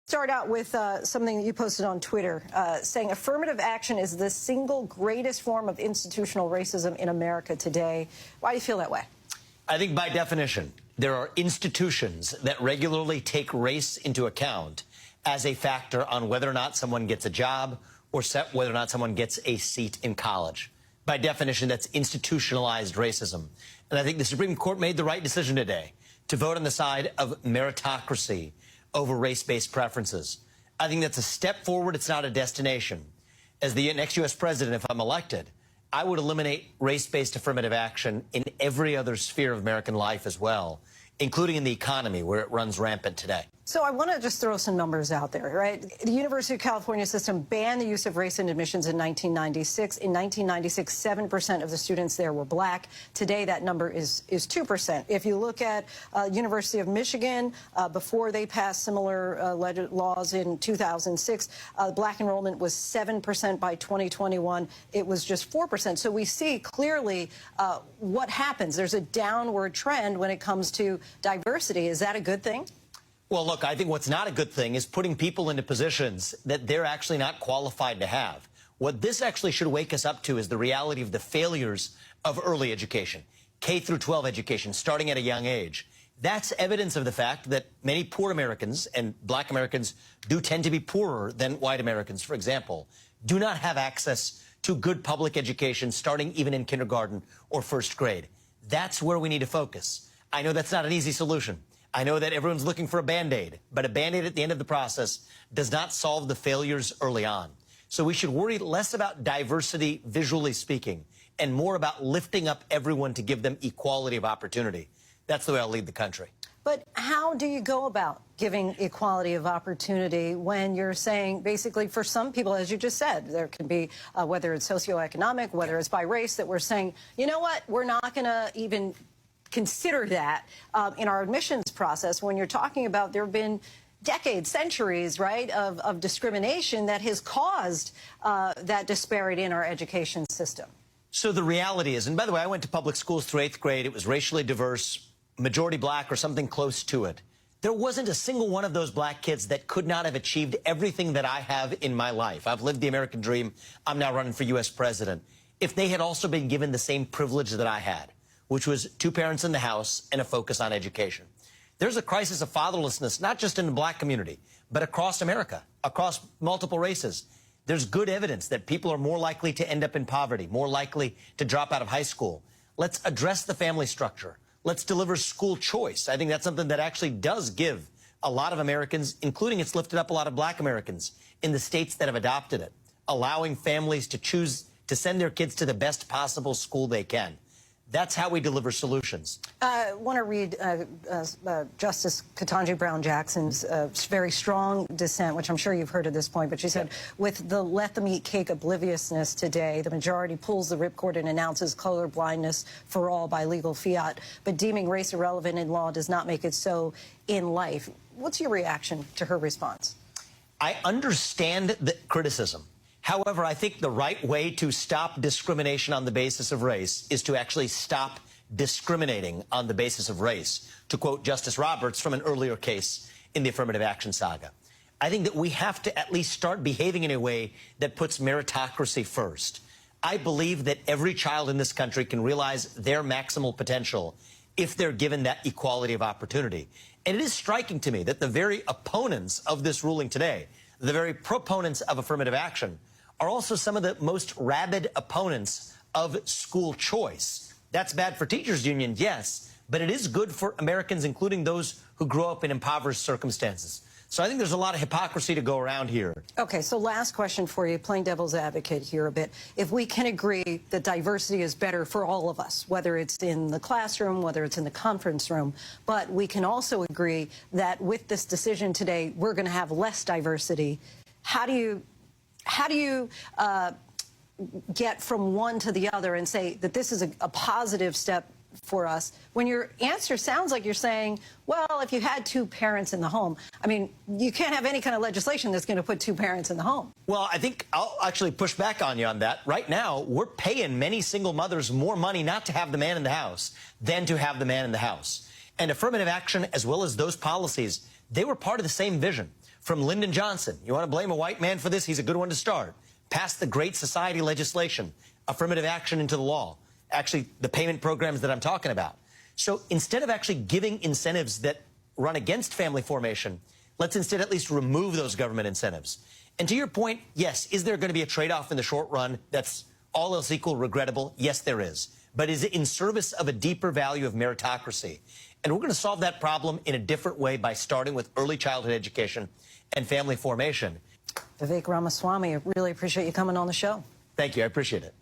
Start out with something that you posted on Twitter, saying affirmative action is the single greatest form of institutional racism in America today. Why do you feel that way? I think by definition, there are institutions that regularly take race into account as a factor on whether or not someone gets a job or whether or not someone gets a seat in college. By definition, that's institutionalized racism. And I think the Supreme Court made the right decision today to vote on the side of meritocracy over race-based preferences. I think that's a step forward. It's not a destination. As the next U.S. president, if I'm elected, I would eliminate race-based affirmative action in every other sphere of American life as well, including in the economy, where it runs rampant today. So I want to just throw some numbers out there, right? The University of California system banned the use of race in admissions in 1996. In 1996, 7% of the students there were black. Today, that number is 2%. If you look at University of Michigan, before they passed similar laws in 2006, black enrollment was 7%. By 2021. It was just 4%. So we see clearly what happens. There's a downward trend when it comes to diversity. Is that a good thing? Well, look, I think what's not a good thing is putting people into positions that they're actually not qualified to have. What this actually should wake us up to is the reality of the failures of early education, K through 12 education, starting at a young age. That's evidence of the fact that many poor Americans, and black Americans do tend to be poorer than white Americans, for example, do not have access to good public education starting even in kindergarten or first grade. That's where we need to focus. I know that's not an easy solution. I know that everyone's looking for a Band-Aid, but a Band-Aid at the end of the process does not solve the failures early on. So we should worry less about diversity, visually speaking, and more about lifting up everyone to give them equality of opportunity. That's the way I'll lead the country. But how do you go about giving equality of opportunity when you're saying, basically, for some people, as you just said, there can be, whether it's socioeconomic, whether it's by race, that we're saying, you know what, we're not going to even consider that in our admissions process. When you're talking about, there have been decades, centuries, right, of discrimination that has caused that disparity in our education system. So the reality is, and by the way, I went to public schools through 8th grade. It was racially diverse, majority black or something close to it. There wasn't a single one of those black kids that could not have achieved everything that I have in my life. I've lived the American dream. I'm now running for U.S. president. If they had also been given the same privilege that I had, which was 2 parents in the house and a focus on education. There's a crisis of fatherlessness, not just in the black community, but across America, across multiple races. There's good evidence that people are more likely to end up in poverty, more likely to drop out of high school. Let's address the family structure. Let's deliver school choice. I think that's something that actually does give a lot of Americans, including it's lifted up a lot of black Americans in the states that have adopted it, allowing families to choose to send their kids to the best possible school they can. That's how we deliver solutions. I want to read Justice Ketanji Brown Jackson's very strong dissent, which I'm sure you've heard at this point, but she said, with the let them eat cake obliviousness today, the majority pulls the ripcord and announces color blindness for all by legal fiat, but deeming race irrelevant in law does not make it so in life. What's your reaction to her response? I understand the criticism. However, I think the right way to stop discrimination on the basis of race is to actually stop discriminating on the basis of race, to quote Justice Roberts from an earlier case in the affirmative action saga. I think that we have to at least start behaving in a way that puts meritocracy first. I believe that every child in this country can realize their maximal potential if they're given that equality of opportunity. And it is striking to me that the very opponents of this ruling today, the very proponents of affirmative action, are also some of the most rabid opponents of school choice. That's bad for teachers' unions, yes, but it is good for Americans, including those who grow up in impoverished circumstances. So I think there's a lot of hypocrisy to go around here. Okay, so last question for you, playing devil's advocate here a bit. If we can agree that diversity is better for all of us, whether it's in the classroom, whether it's in the conference room, but we can also agree that with this decision today, we're going to have less diversity. How do you get from one to the other and say that this is a positive step for us, when your answer sounds like you're saying, well, if you had 2 parents in the home, I mean, you can't have any kind of legislation that's going to put 2 parents in the home. Well, I think I'll actually push back on you on that. Right now, we're paying many single mothers more money not to have the man in the house than to have the man in the house. And affirmative action, as well as those policies, they were part of the same vision. from Lyndon Johnson. You want to blame a white man for this? He's a good one to start. Passed the Great Society legislation, affirmative action into the law, actually the payment programs that I'm talking about. So instead of actually giving incentives that run against family formation, let's instead at least remove those government incentives. And to your point, yes, is there going to be a trade-off in the short run that's all else equal regrettable? Yes, there is. But is it in service of a deeper value of meritocracy? And we're going to solve that problem in a different way by starting with early childhood education and family formation. Vivek Ramaswamy, I really appreciate you coming on the show. Thank you. I appreciate it.